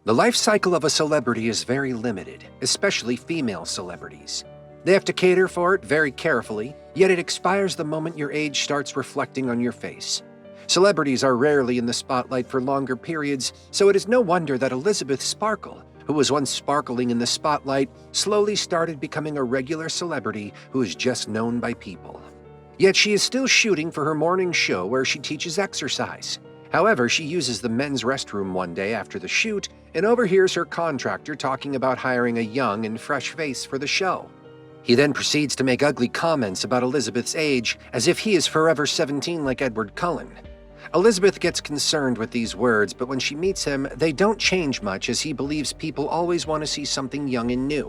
The life cycle of a celebrity is very limited, especially female celebrities. They have to cater for it very carefully, yet it expires the moment your age starts reflecting on your face. Celebrities are rarely in the spotlight for longer periods, so it is no wonder that Elizabeth Sparkle, who was once sparkling in the spotlight, slowly started becoming a regular celebrity who is just known by people. Yet she is still shooting for her morning show where she teaches exercise. However, she uses the men's restroom one day after the shoot and overhears her contractor talking about hiring a young and fresh face for the show. He then proceeds to make ugly comments about Elizabeth's age, as if he is forever 17 like Edward Cullen. Elizabeth gets concerned with these words, but when she meets him, they don't change much as he believes people always want to see something young and new.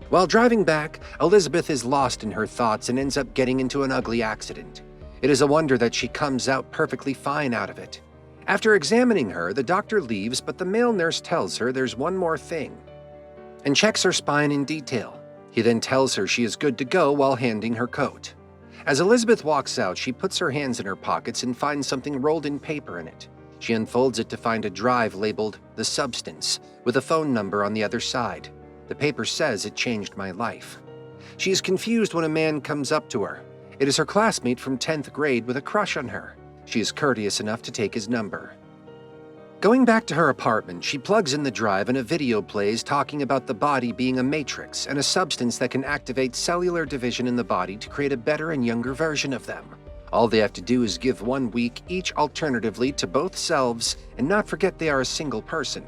While driving back, Elizabeth is lost in her thoughts and ends up getting into an ugly accident. It is a wonder that she comes out perfectly fine out of it. After examining her, the doctor leaves, but the male nurse tells her there's one more thing and checks her spine in detail. He then tells her she is good to go while handing her coat. As Elizabeth walks out, she puts her hands in her pockets and finds something rolled in paper in it. She unfolds it to find a drive labeled "The Substance" with a phone number on the other side. The paper says it changed my life. She is confused when a man comes up to her. It is her classmate from 10th grade with a crush on her. She is courteous enough to take his number. Going back to her apartment, she plugs in the drive and a video plays talking about the body being a matrix and a substance that can activate cellular division in the body to create a better and younger version of them. All they have to do is give 1 week each alternatively to both selves and not forget they are a single person.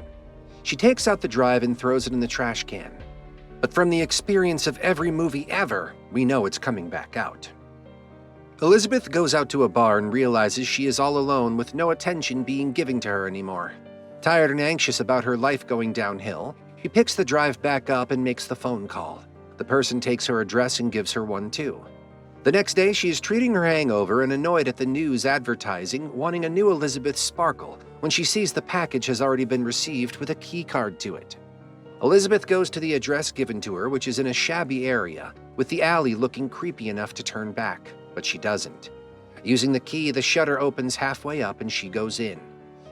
She takes out the drive and throws it in the trash can. But from the experience of every movie ever, we know it's coming back out. Elizabeth goes out to a bar and realizes she is all alone with no attention being given to her anymore. Tired and anxious about her life going downhill, she picks the drive back up and makes the phone call. The person takes her address and gives her one too. The next day, she is treating her hangover and annoyed at the news advertising wanting a new Elizabeth Sparkle when she sees the package has already been received with a key card to it. Elizabeth goes to the address given to her, which is in a shabby area, with the alley looking creepy enough to turn back. But she doesn't. Using the key, the shutter opens halfway up and she goes in.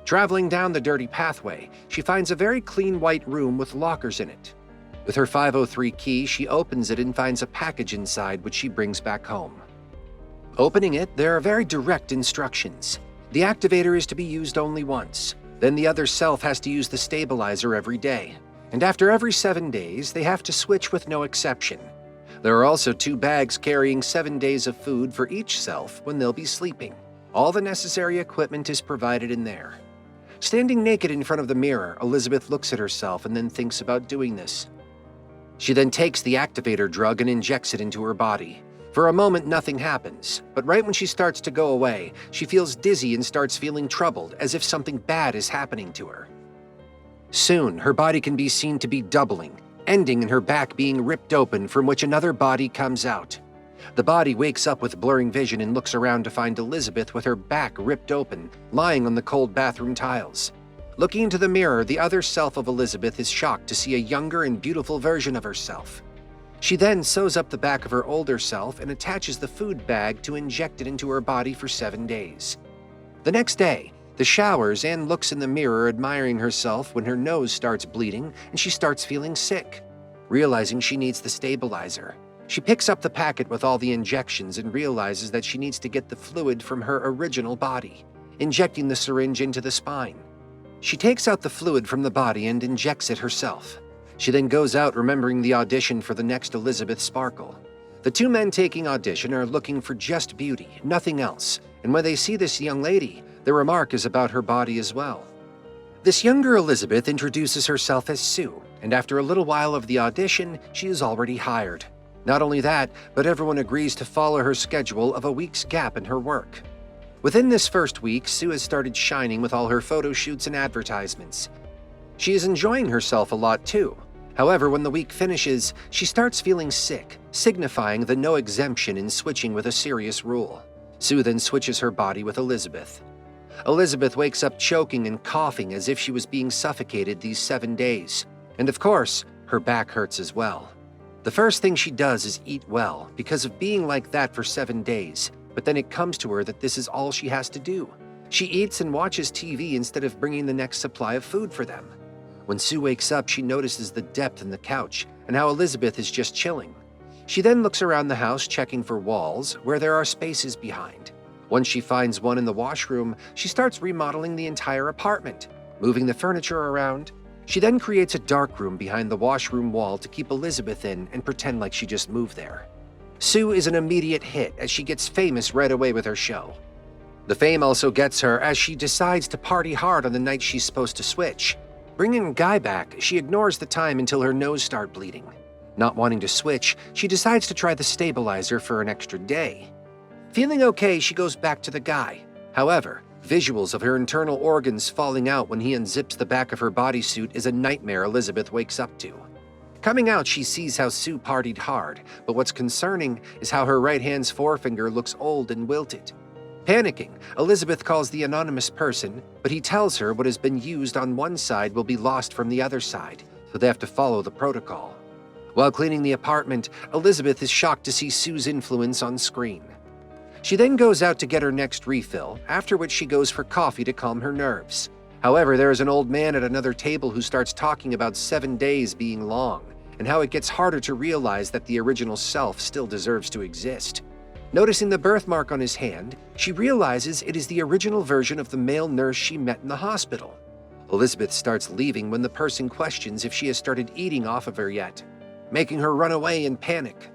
Traveling down the dirty pathway, she finds a very clean white room with lockers in it. With her 503 key, she opens it and finds a package inside which she brings back home. Opening it, there are very direct instructions. The activator is to be used only once. Then the other self has to use the stabilizer every day. And after every 7 days, they have to switch with no exception. There are also 2 bags carrying 7 days of food for each self when they'll be sleeping. All the necessary equipment is provided in there. Standing naked in front of the mirror, Elizabeth looks at herself and then thinks about doing this. She then takes the activator drug and injects it into her body. For a moment, nothing happens, but right when she starts to go away, she feels dizzy and starts feeling troubled, as if something bad is happening to her. Soon, her body can be seen to be doubling, ending in her back being ripped open, from which another body comes out. The body wakes up with blurring vision and looks around to find Elizabeth with her back ripped open, lying on the cold bathroom tiles. Looking into the mirror, the other self of Elizabeth is shocked to see a younger and beautiful version of herself. She then sews up the back of her older self and attaches the food bag to inject it into her body for 7 days. The next day, the showers and looks in the mirror admiring herself when her nose starts bleeding and she starts feeling sick. Realizing she needs the stabilizer, she picks up the packet with all the injections and realizes that she needs to get the fluid from her original body, injecting the syringe into the spine. She takes out the fluid from the body and injects it herself. She then goes out remembering the audition for the next Elizabeth Sparkle. The 2 men taking audition are looking for just beauty, nothing else, and when they see this young lady, their remark is about her body as well. This younger Elizabeth introduces herself as Sue, and after a little while of the audition, she is already hired. Not only that, but everyone agrees to follow her schedule of a week's gap in her work. Within this first week, Sue has started shining with all her photo shoots and advertisements. She is enjoying herself a lot too. However, when the week finishes, she starts feeling sick, signifying the no exemption in switching with a serious rule. Sue then switches her body with Elizabeth. Elizabeth wakes up choking and coughing as if she was being suffocated these 7 days. And of course, her back hurts as well. The first thing she does is eat well because of being like that for 7 days, but then it comes to her that this is all she has to do. She eats and watches TV instead of bringing the next supply of food for them. When Sue wakes up, she notices the depth in the couch and how Elizabeth is just chilling. She then looks around the house checking for walls where there are spaces behind. Once she finds one in the washroom, she starts remodeling the entire apartment, moving the furniture around. She then creates a dark room behind the washroom wall to keep Elizabeth in and pretend like she just moved there. Sue is an immediate hit as she gets famous right away with her show. The fame also gets her as she decides to party hard on the night she's supposed to switch. Bringing a guy back, she ignores the time until her nose starts bleeding. Not wanting to switch, she decides to try the stabilizer for an extra day. Feeling okay, she goes back to the guy. However, visuals of her internal organs falling out when he unzips the back of her bodysuit is a nightmare Elizabeth wakes up to. Coming out, she sees how Sue partied hard, but what's concerning is how her right hand's forefinger looks old and wilted. Panicking, Elizabeth calls the anonymous person, but he tells her what has been used on one side will be lost from the other side, so they have to follow the protocol. While cleaning the apartment, Elizabeth is shocked to see Sue's influence on screen. She then goes out to get her next refill, after which she goes for coffee to calm her nerves. However, there is an old man at another table who starts talking about 7 days being long, and how it gets harder to realize that the original self still deserves to exist. Noticing the birthmark on his hand, she realizes it is the original version of the male nurse she met in the hospital. Elizabeth starts leaving when the person questions if she has started eating off of her yet, making her run away in panic.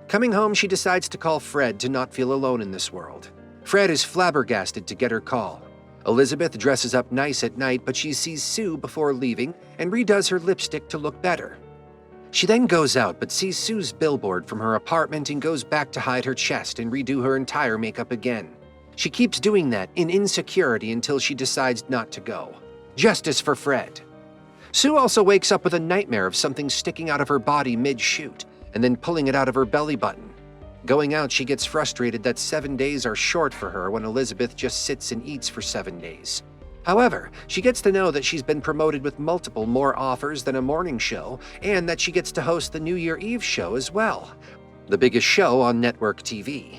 Coming home, she decides to call Fred to not feel alone in this world. Fred is flabbergasted to get her call. Elizabeth dresses up nice at night, but she sees Sue before leaving and redoes her lipstick to look better. She then goes out but sees Sue's billboard from her apartment and goes back to hide her chest and redo her entire makeup again. She keeps doing that in insecurity until she decides not to go. Justice for Fred. Sue also wakes up with a nightmare of something sticking out of her body mid-shoot and then pulling it out of her belly button. Going out, she gets frustrated that 7 days are short for her when Elizabeth just sits and eats for 7 days. However, she gets to know that she's been promoted with multiple more offers than a morning show and that she gets to host the New Year Eve show as well, the biggest show on network TV.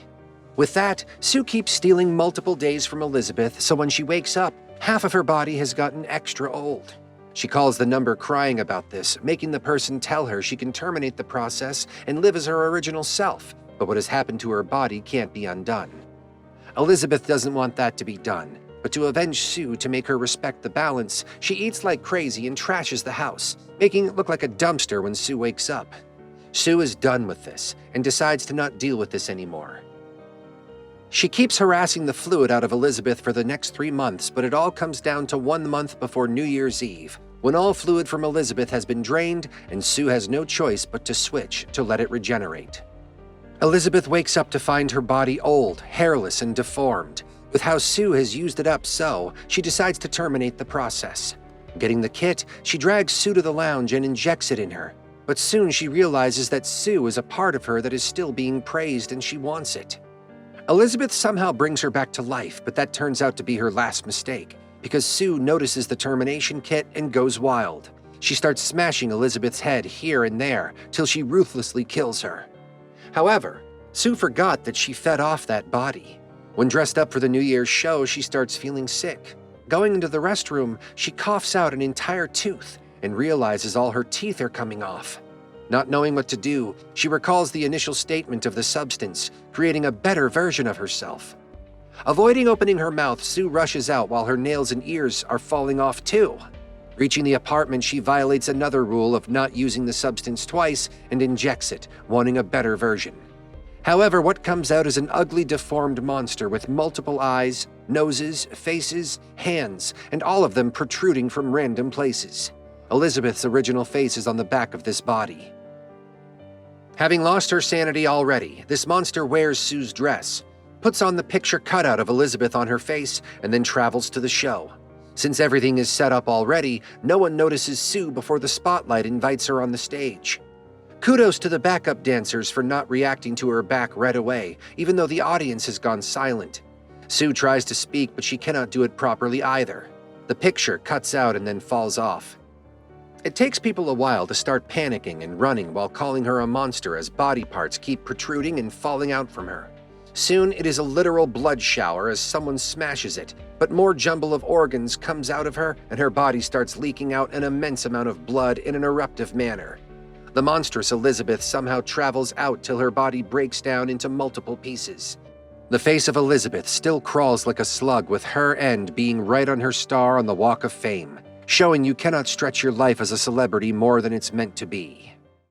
With that, Sue keeps stealing multiple days from Elizabeth, so when she wakes up, half of her body has gotten extra old. She calls the number crying about this, making the person tell her she can terminate the process and live as her original self, but what has happened to her body can't be undone. Elizabeth doesn't want that to be done, but to avenge Sue to make her respect the balance, she eats like crazy and trashes the house, making it look like a dumpster when Sue wakes up. Sue is done with this and decides to not deal with this anymore. She keeps harassing the fluid out of Elizabeth for the next 3 months, but it all comes down to 1 month before New Year's Eve, when all fluid from Elizabeth has been drained and Sue has no choice but to switch to let it regenerate. Elizabeth wakes up to find her body old, hairless, and deformed. With how Sue has used it up she decides to terminate the process. Getting the kit, she drags Sue to the lounge and injects it in her. But soon she realizes that Sue is a part of her that is still being praised and she wants it. Elizabeth somehow brings her back to life, but that turns out to be her last mistake, because Sue notices the termination kit and goes wild. She starts smashing Elizabeth's head here and there till she ruthlessly kills her. However, Sue forgot that she fed off that body. When dressed up for the New Year's show, she starts feeling sick. Going into the restroom, she coughs out an entire tooth and realizes all her teeth are coming off. Not knowing what to do, she recalls the initial statement of the substance, creating a better version of herself. Avoiding opening her mouth, Sue rushes out while her nails and ears are falling off too. Reaching the apartment, she violates another rule of not using the substance twice and injects it, wanting a better version. However, what comes out is an ugly, deformed monster with multiple eyes, noses, faces, hands, and all of them protruding from random places. Elizabeth's original face is on the back of this body. Having lost her sanity already, this monster wears Sue's dress, puts on the picture cutout of Elizabeth on her face, and then travels to the show. Since everything is set up already, no one notices Sue before the spotlight invites her on the stage. Kudos to the backup dancers for not reacting to her back right away, even though the audience has gone silent. Sue tries to speak, but she cannot do it properly either. The picture cuts out and then falls off. It takes people a while to start panicking and running while calling her a monster as body parts keep protruding and falling out from her. Soon it is a literal blood shower as someone smashes it, but more jumble of organs comes out of her and her body starts leaking out an immense amount of blood in an eruptive manner. The monstrous Elizabeth somehow travels out till her body breaks down into multiple pieces. The face of Elizabeth still crawls like a slug, with her end being right on her star on the Walk of Fame, showing you cannot stretch your life as a celebrity more than it's meant to be.